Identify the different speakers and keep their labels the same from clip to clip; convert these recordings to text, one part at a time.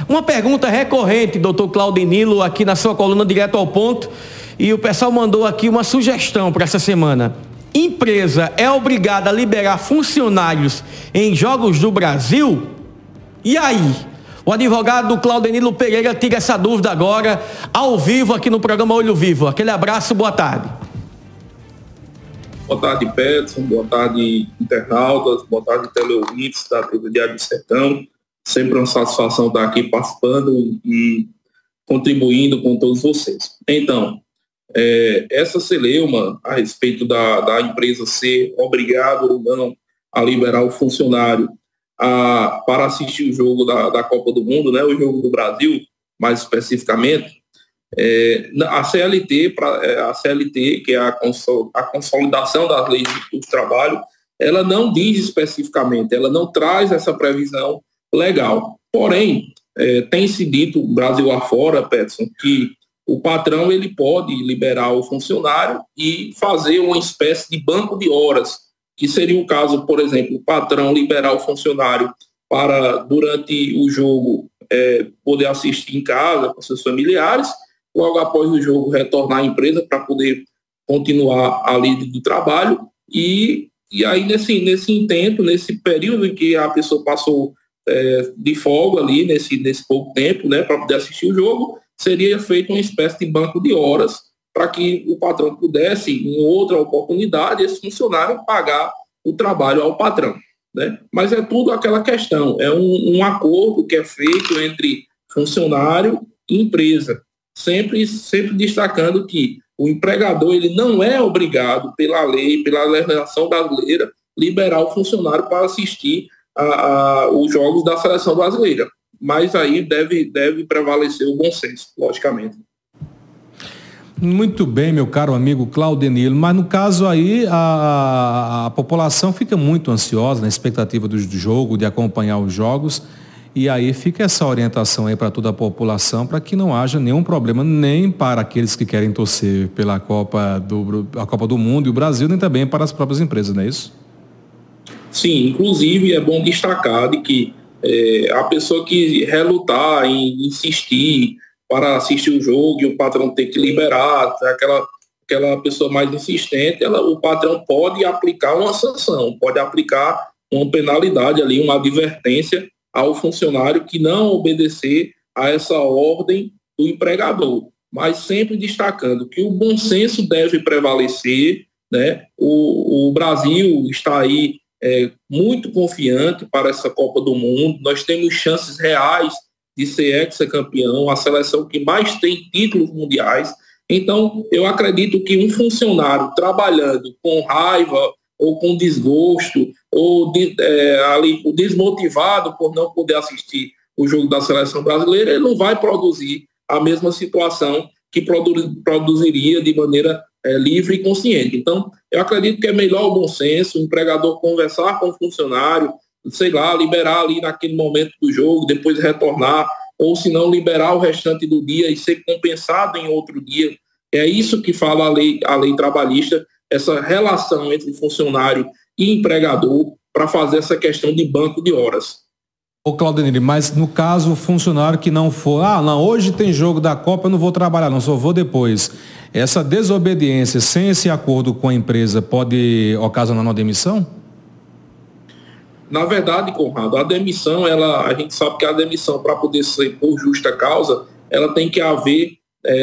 Speaker 1: Uma pergunta recorrente, doutor Claudenilo, aqui na sua coluna Direto ao Ponto, e o pessoal mandou aqui uma sugestão para essa semana. Empresa é obrigada a liberar funcionários em jogos do Brasil? E aí? O advogado Claudenilo Pereira tira essa dúvida agora, ao vivo, aqui no programa Olho Vivo. Aquele abraço, boa tarde.
Speaker 2: Boa tarde, Peterson. Boa tarde, internautas. Boa tarde, teleouvintes da TV Diário do Sertão. Sempre uma satisfação estar aqui participando e contribuindo com todos vocês. Então, essa celeuma a respeito da empresa ser obrigada ou não a liberar o funcionário para assistir o jogo da Copa do Mundo, né, o jogo do Brasil, mais especificamente, a CLT, que é a consolidação das leis do trabalho, ela não diz especificamente, ela não traz essa previsão legal. Porém, tem-se dito, Brasil afora, Peterson, que o patrão ele pode liberar o funcionário e fazer uma espécie de banco de horas, que seria o caso, por exemplo, o patrão liberar o funcionário para, durante o jogo, poder assistir em casa com seus familiares, logo após o jogo retornar à empresa para poder continuar a lida do trabalho e aí nesse intento, nesse período em que a pessoa passou de folga ali, nesse pouco tempo, né, para poder assistir o jogo, seria feito uma espécie de banco de horas para que o patrão pudesse, em outra oportunidade, esse funcionário pagar o trabalho ao patrão, né? Mas é tudo aquela questão, é um acordo que é feito entre funcionário e empresa, sempre destacando que o empregador ele não é obrigado pela lei, pela legislação brasileira, liberar o funcionário para assistir os jogos da seleção brasileira. Mas aí deve prevalecer o bom senso, logicamente.
Speaker 3: Muito bem, meu caro amigo Claudenilo, mas no caso aí a população fica muito ansiosa na expectativa do jogo, de acompanhar os jogos, e aí fica essa orientação aí para toda a população para que não haja nenhum problema, nem para aqueles que querem torcer pela Copa do Mundo e o Brasil, nem também para as próprias empresas, não é isso?
Speaker 2: Sim, inclusive é bom destacar de que a pessoa que relutar em insistir para assistir o jogo e o patrão ter que liberar, aquela pessoa mais insistente, o patrão pode aplicar uma sanção, pode aplicar uma penalidade ali, uma advertência ao funcionário que não obedecer a essa ordem do empregador. Mas sempre destacando que o bom senso deve prevalecer, né? O Brasil está aí muito confiante para essa Copa do Mundo. Nós temos chances reais de ser hexacampeão, a seleção que mais tem títulos mundiais. Então, eu acredito que um funcionário trabalhando com raiva ou com desgosto, ou ali desmotivado por não poder assistir o jogo da seleção brasileira, ele não vai produzir a mesma situação que produziria de maneira livre e consciente. Então, eu acredito que é melhor o bom senso, o empregador conversar com o funcionário, sei lá, liberar ali naquele momento do jogo, depois retornar, ou se não, liberar o restante do dia e ser compensado em outro dia. É isso que fala a lei trabalhista, essa relação entre funcionário e empregador para fazer essa questão de banco de horas.
Speaker 3: Ô Claudenilo, mas no caso o funcionário que não for, hoje tem jogo da Copa, eu não vou trabalhar, não, só vou depois. Essa desobediência sem esse acordo com a empresa pode ocasionar uma demissão?
Speaker 2: Na verdade, Conrado, a demissão, a gente sabe que a demissão, para poder ser por justa causa, ela tem que haver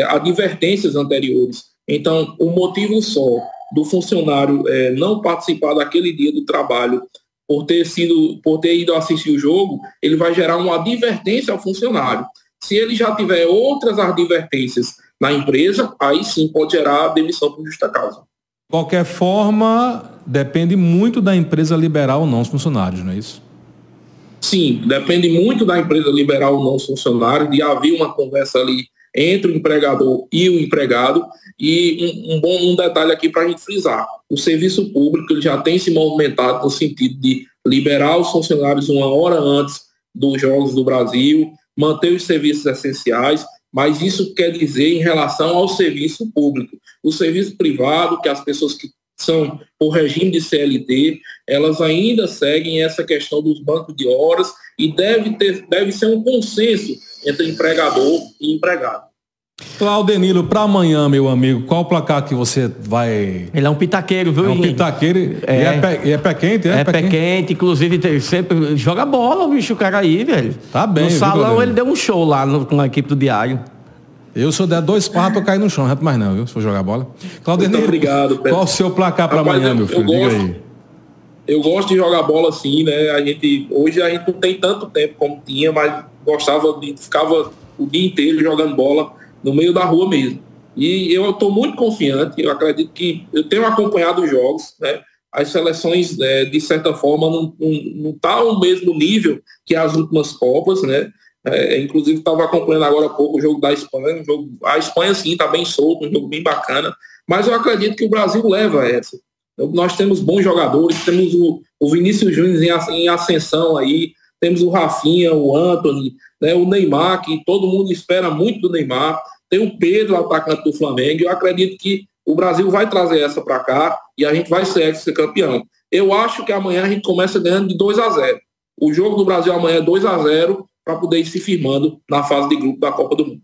Speaker 2: advertências anteriores. Então, o motivo só do funcionário não participar daquele dia do trabalho por ter ido assistir o jogo, ele vai gerar uma advertência ao funcionário. Se ele já tiver outras advertências na empresa, aí sim pode gerar demissão por justa causa.
Speaker 3: De qualquer forma, depende muito da empresa liberar ou não os funcionários, não é isso?
Speaker 2: Sim, depende muito da empresa liberar ou não os funcionários, de haver uma conversa ali entre o empregador e o empregado. E um detalhe aqui para a gente frisar, o serviço público ele já tem se movimentado no sentido de liberar os funcionários uma hora antes dos Jogos do Brasil, manter os serviços essenciais, mas isso quer dizer em relação ao serviço público. O serviço privado, que as pessoas que são por regime de CLT, elas ainda seguem essa questão dos bancos de horas e deve ser um consenso entre empregador e empregado.
Speaker 3: Claudenilo, para amanhã, meu amigo, qual o placar que você vai...
Speaker 1: Ele é um pitaqueiro, viu?
Speaker 3: É um pitaqueiro e é pé quente,
Speaker 1: é? É pé quente, inclusive sempre joga bola, o bicho, o cara aí, velho.
Speaker 3: Tá bem,
Speaker 1: no salão
Speaker 3: viu,
Speaker 1: ele deu um show lá com a equipe do Diário.
Speaker 3: Eu, se eu der 2 passos, eu caio no chão, não mais não, viu? Se for jogar bola. Claudenilo,
Speaker 2: muito obrigado, Pedro.
Speaker 3: Qual o seu placar para amanhã, meu filho? Diga aí.
Speaker 2: Eu gosto de jogar bola assim, né? Hoje a gente não tem tanto tempo como tinha, mas ficava o dia inteiro jogando bola no meio da rua mesmo. E eu estou muito confiante, eu acredito que eu tenho acompanhado os jogos, né? As seleções, de certa forma, não tá ao mesmo nível que as últimas Copas, né? Inclusive estava acompanhando agora há pouco o jogo da Espanha, a Espanha sim está bem solto, um jogo bem bacana, mas eu acredito que o Brasil leva essa. Nós temos bons jogadores, temos o Vinícius Júnior em ascensão aí, temos o Rafinha, o Antony, né, o Neymar, que todo mundo espera muito do Neymar, tem o Pedro, atacante do Flamengo. Eu acredito que o Brasil vai trazer essa para cá e a gente vai ser campeão. Eu acho que amanhã a gente começa ganhando de 2-0. O jogo do Brasil amanhã é 2-0 para poder ir se firmando na fase de grupo da Copa do Mundo.